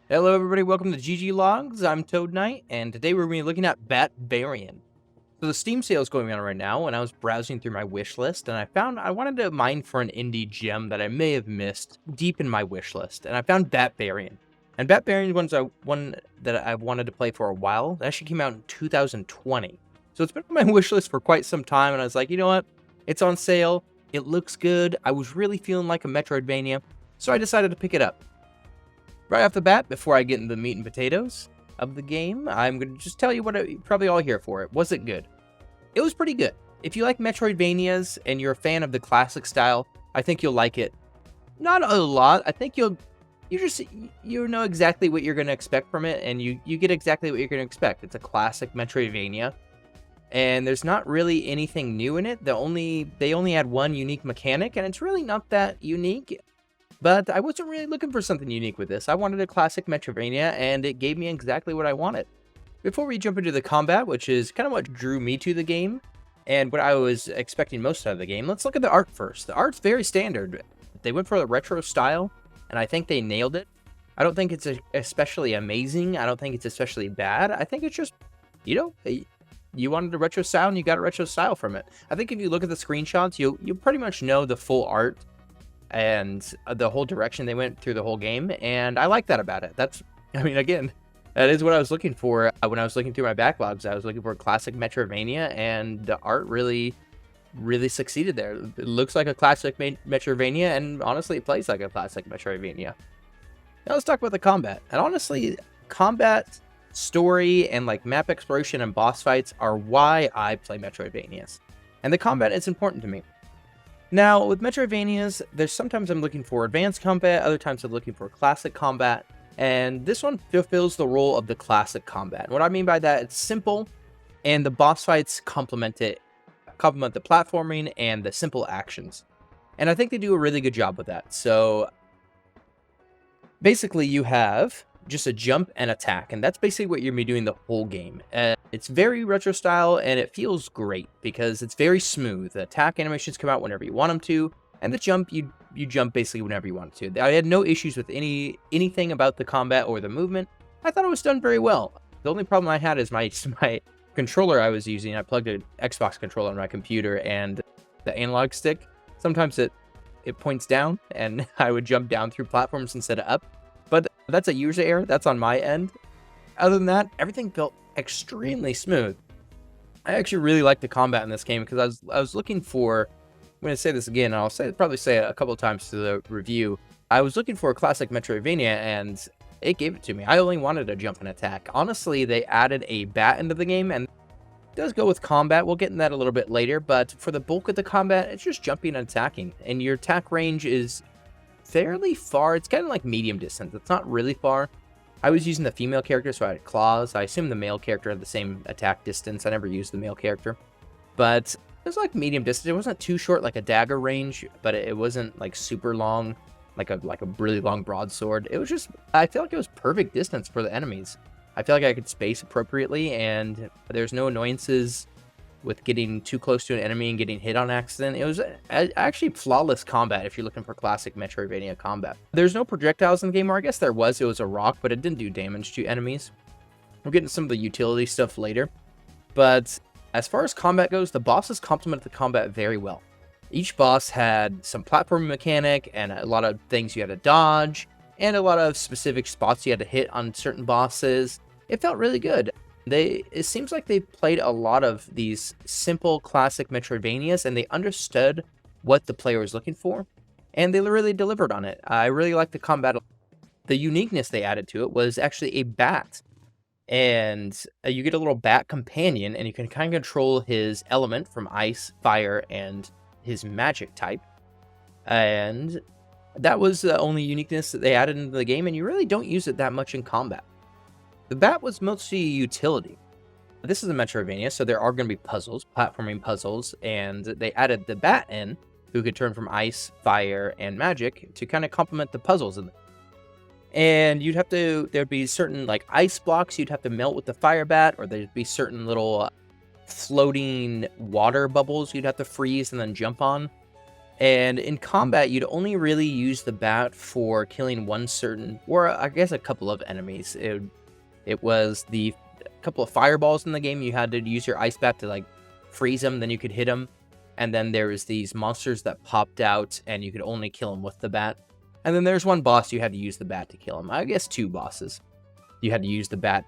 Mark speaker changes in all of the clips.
Speaker 1: Hello everybody, welcome to GG Logs. I'm Toad Knight, and today we're going to be looking at Batbarian. So the Steam sale is going on right now, and I was browsing through my wish list, and I found I wanted to mine for an indie gem that I may have missed deep in my wish list, and I found Batbarian. And Batbarian was one that I've wanted to play for a while. It actually came out in 2020. So it's been on my wish list for quite some time, and I was like, you know what? It's on sale. It looks good. I was really feeling like a Metroidvania, so I decided to pick it up. Right off the bat, before I get into the meat and potatoes of the game, I'm going to just tell you what you're probably all here for. Was it good? It was pretty good. If you like Metroidvanias and you're a fan of the classic style, I think you'll like it. Not a lot. I think you know exactly what you're going to expect from it, and you get exactly what you're going to expect. It's a classic Metroidvania, and there's not really anything new in it. They only had one unique mechanic, and it's really not that unique. But I wasn't really looking for something unique with this. I wanted a classic Metroidvania, and it gave me exactly what I wanted. Before we jump into the combat, which is kind of what drew me to the game, and what I was expecting most out of the game, let's look at the art first. The art's very standard. They went for the retro style, and I think they nailed it. I don't think it's especially amazing. I don't think it's especially bad. I think it's just, you wanted a retro style, and you got a retro style from it. I think if you look at the screenshots, you pretty much know the full art and the whole direction they went through the whole game, and I like that about it. Again, that is what I was looking for when I was looking through my backlogs. I was looking for a classic Metroidvania, and the art really succeeded there. It looks like a classic Metroidvania, and honestly, it plays like a classic Metroidvania. Now let's talk about the combat. And honestly, combat, story, and like map exploration and boss fights are why I play Metroidvanias. And the combat is important to me. Now, with Metroidvanias, there's sometimes I'm looking for advanced combat, other times I'm looking for classic combat, and this one fulfills the role of the classic combat. And what I mean by that, it's simple, and the boss fights complement the platforming and the simple actions. And I think they do a really good job with that. So, basically, you have just a jump and attack, and that's basically what you're going to be doing the whole game. It's very retro style, and it feels great because it's very smooth. The attack animations come out whenever you want them to, and the jump, you jump basically whenever you want to. I had no issues with anything about the combat or the movement. I thought it was done very well. The only problem I had is my controller I was using. I plugged an Xbox controller on my computer, and the analog stick, sometimes it points down, and I would jump down through platforms instead of up. But that's a user error. That's on my end. Other than that, everything felt extremely smooth. I actually really like the combat in this game because I was looking for, I'm going to say this again, and I'll probably say it a couple of times to the review. I was looking for a classic Metroidvania, and it gave it to me. I only wanted a jump and attack. Honestly, they added a bat into the game, and it does go with combat. We'll get in that a little bit later, but for the bulk of the combat, it's just jumping and attacking, and your attack range is fairly far. It's kind of like medium distance. It's not really far. I was using the female character, so I had claws. I assume the male character had the same attack distance. I never used the male character. But it was like medium distance. It wasn't too short like a dagger range, but it wasn't like super long, like a really long broadsword. It was just, I feel like it was perfect distance for the enemies. I feel like I could space appropriately, and there's no annoyances with getting too close to an enemy and getting hit on accident. It was actually flawless combat if you're looking for classic Metroidvania combat. There's no projectiles in the game, or I guess there was. It was a rock, but it didn't do damage to enemies. We'll get into some of the utility stuff later. But as far as combat goes, the bosses complement the combat very well. Each boss had some platforming mechanic and a lot of things you had to dodge, and a lot of specific spots you had to hit on certain bosses. It felt really good. It seems like they played a lot of these simple classic Metroidvanias, and they understood what the player was looking for, and they really delivered on it. I really liked the combat. The uniqueness they added to it was actually a bat, and you get a little bat companion, and you can kind of control his element from ice, fire, and his magic type. And that was the only uniqueness that they added into the game, and you really don't use it that much in combat. The bat was mostly utility. This is a Metroidvania, so there are going to be puzzles, platforming puzzles, and they added the bat in, who could turn from ice, fire, and magic to kind of complement the puzzles. And there'd be certain like ice blocks you'd have to melt with the fire bat, or there'd be certain little floating water bubbles you'd have to freeze and then jump on. And in combat, you'd only really use the bat for killing one certain, or I guess a couple of enemies. It was the couple of fireballs in the game. You had to use your ice bat to like freeze them, then you could hit them. And then there was these monsters that popped out, and you could only kill them with the bat. And then there's one boss you had to use the bat to kill him. I guess two bosses. You had to use the bat.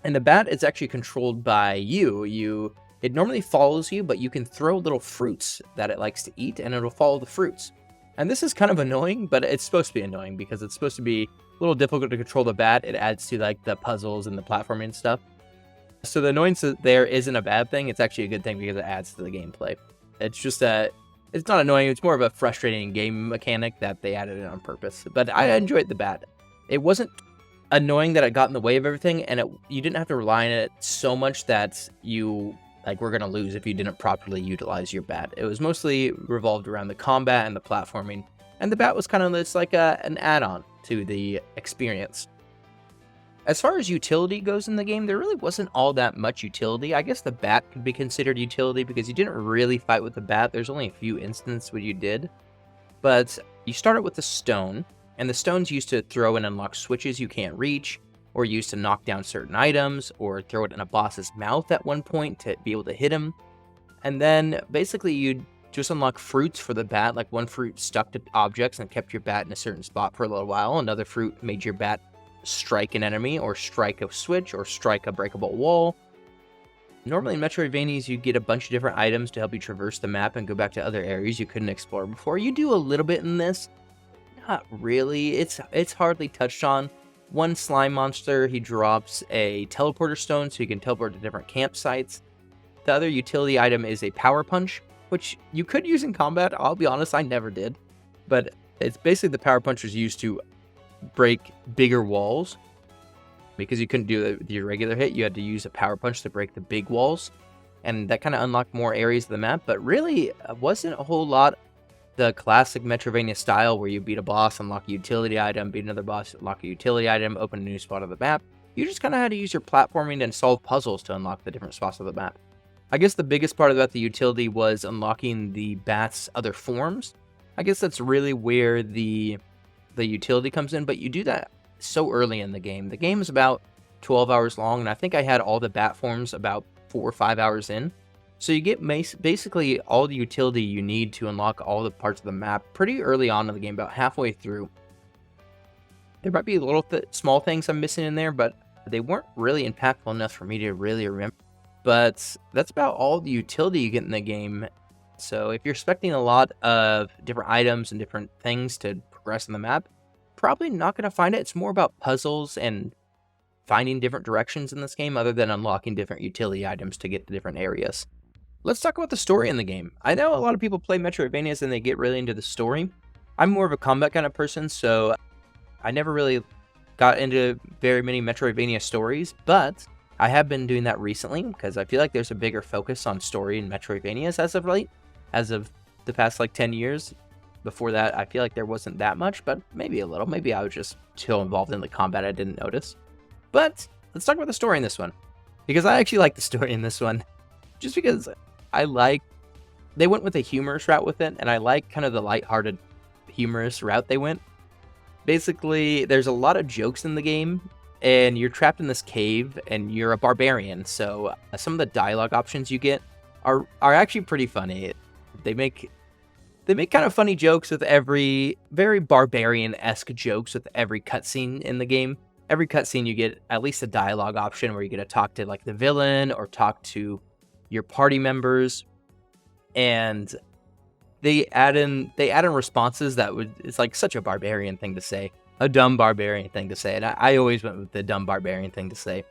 Speaker 1: And the bat is actually controlled by you. It normally follows you, but you can throw little fruits that it likes to eat, and it'll follow the fruits. And this is kind of annoying, but it's supposed to be annoying because it's supposed to be a little difficult to control the bat. It adds to like the puzzles and the platforming and stuff. So the annoyance there isn't a bad thing. It's actually a good thing because it adds to the gameplay. It's just it's not annoying. It's more of a frustrating game mechanic that they added it on purpose. But I enjoyed the bat. It wasn't annoying that it got in the way of everything, and you didn't have to rely on it so much that you were going to lose if you didn't properly utilize your bat. It was mostly revolved around the combat and the platforming, and the bat was kind of just like an add-on to the experience. As far as utility goes in the game, there really wasn't all that much utility. I guess the bat could be considered utility because you didn't really fight with the bat. There's only a few instances where you did. But you started with the stone, and the stone's used to throw and unlock switches you can't reach, or used to knock down certain items, or throw it in a boss's mouth at one point to be able to hit him. And then basically you'd just unlock fruits for the bat, like one fruit stuck to objects and kept your bat in a certain spot for a little while. Another fruit made your bat strike an enemy, or strike a switch, or strike a breakable wall. Normally in Metroidvanias, you get a bunch of different items to help you traverse the map and go back to other areas you couldn't explore before. You do a little bit in this. Not really. It's hardly touched on. One slime monster, he drops a teleporter stone so you can teleport to different campsites. The other utility item is a power punch, which you could use in combat. I'll be honest, I never did. But it's basically the power punch is used to break bigger walls. Because you couldn't do the regular hit, you had to use a power punch to break the big walls. And that kind of unlocked more areas of the map. But really, wasn't a whole lot the classic Metroidvania style where you beat a boss, unlock a utility item, beat another boss, unlock a utility item, open a new spot of the map. You just kind of had to use your platforming and solve puzzles to unlock the different spots of the map. I guess the biggest part about the utility was unlocking the bat's other forms. I guess that's really where the utility comes in, but you do that so early in the game. The game is about 12 hours long, and I think I had all the bat forms about 4 or 5 hours in. So you get basically all the utility you need to unlock all the parts of the map pretty early on in the game, about halfway through. There might be little small things I'm missing in there, but they weren't really impactful enough for me to really remember. But that's about all the utility you get in the game. So if you're expecting a lot of different items and different things to progress in the map, probably not going to find it. It's more about puzzles and finding different directions in this game other than unlocking different utility items to get to different areas. Let's talk about the story in the game. I know a lot of people play Metroidvanias and they get really into the story. I'm more of a combat kind of person, so I never really got into very many Metroidvania stories, but I have been doing that recently because I feel like there's a bigger focus on story in Metroidvanias as of late, as of the past like 10 years. Before that, I feel like there wasn't that much, but maybe a little. Maybe I was just too involved in the combat I didn't notice. But let's talk about the story in this one, because I actually like the story in this one, just because they went with a humorous route with it, and I like kind of the lighthearted, humorous route they went. Basically, there's a lot of jokes in the game, and you're trapped in this cave, and you're a barbarian, so some of the dialogue options you get are actually pretty funny. They make kind of funny jokes with very barbarian-esque jokes with every cutscene in the game. Every cutscene you get at least a dialogue option where you get to talk to like the villain or talk to your party members, and they add in responses it's like such a barbarian thing to say, a dumb barbarian thing to say, and I always went with the dumb barbarian thing to say.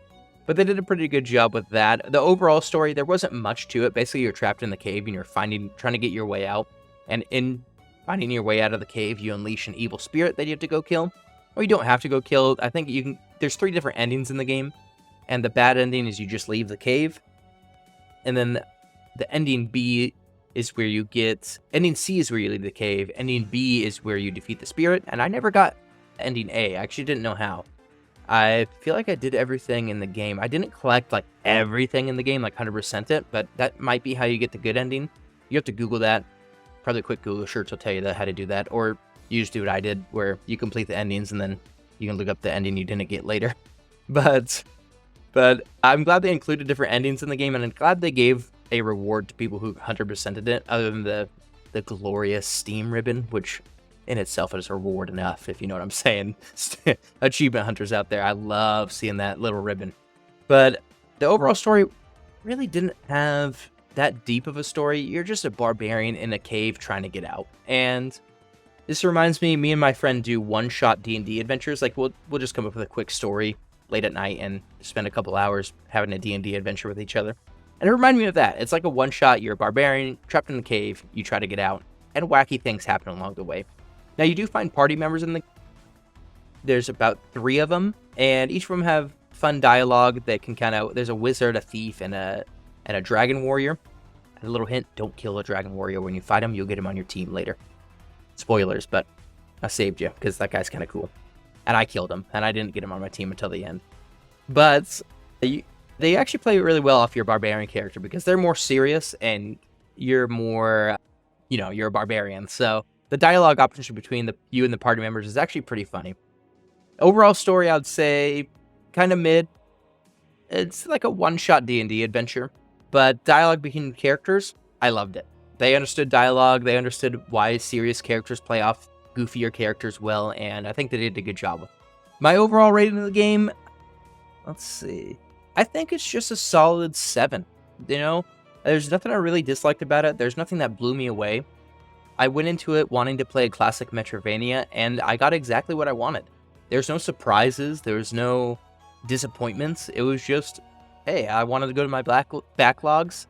Speaker 1: But they did a pretty good job with that. The overall story, there wasn't much to it. Basically, you're trapped in the cave and you're trying to get your way out. And in finding your way out of the cave, you unleash an evil spirit that you have to go kill. Or you don't have to go kill. I think there's 3 different endings in the game. And the bad ending is you just leave the cave. And then the ending B is where you get... Ending C is where you leave the cave. Ending B is where you defeat the spirit. And I never got ending A. I actually didn't know how. I feel like I did everything in the game. I didn't collect like everything in the game, like 100% it. But that might be how you get the good ending. You have to Google that. Probably a quick Google search will tell you how to do that, or you just do what I did, where you complete the endings and then you can look up the ending you didn't get later. But I'm glad they included different endings in the game, and I'm glad they gave a reward to people who 100%ed it, other than the glorious Steam ribbon, which in itself is a reward enough, if you know what I'm saying. Achievement hunters out there, I love seeing that little ribbon. But the overall story really didn't have that deep of a story. You're just a barbarian in a cave trying to get out. And this reminds me and my friend do one-shot D&D adventures. Like, we'll just come up with a quick story late at night and spend a couple hours having a D&D adventure with each other. And it reminded me of that. It's like a one-shot, you're a barbarian, trapped in the cave, you try to get out, and wacky things happen along the way. Now, you do find party members in the... There's about 3 of them, and each of them have fun dialogue that can kind of... There's a wizard, a thief, and a dragon warrior. And a little hint, don't kill a dragon warrior when you fight him, you'll get him on your team later. Spoilers, but I saved you, because that guy's kind of cool. And I killed him, and I didn't get him on my team until the end. But they actually play really well off your barbarian character, because they're more serious, and you're more, you're a barbarian. So the dialogue option between you and the party members is actually pretty funny. Overall story, I would say, kind of mid. It's like a one-shot D&D adventure. But dialogue between characters, I loved it. They understood dialogue, they understood why serious characters play off goofier characters well, and I think they did a good job with it. My overall rating of the game, let's see. I think it's just a solid 7. There's nothing I really disliked about it. There's nothing that blew me away. I went into it wanting to play a classic Metroidvania, and I got exactly what I wanted. There's no surprises. There's no disappointments. It was just, hey, I wanted to go to my backlogs.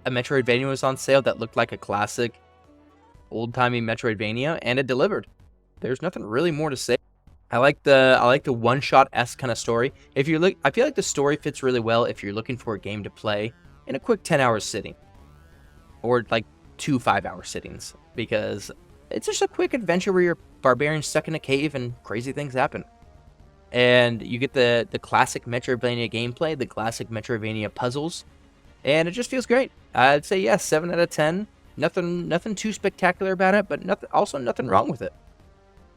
Speaker 1: A Metroidvania was on sale that looked like a classic, old-timey Metroidvania, and it delivered. There's nothing really more to say. I like the one-shot-esque kind of story. I feel like the story fits really well if you're looking for a game to play in a quick 10-hour sitting, or like 2 5-hour sittings, because it's just a quick adventure where you're barbarian stuck in a cave and crazy things happen. And you get the classic Metroidvania gameplay, the classic Metroidvania puzzles, and it just feels great. I'd say yes, 7 out of 10. Nothing too spectacular about it, but nothing wrong with it.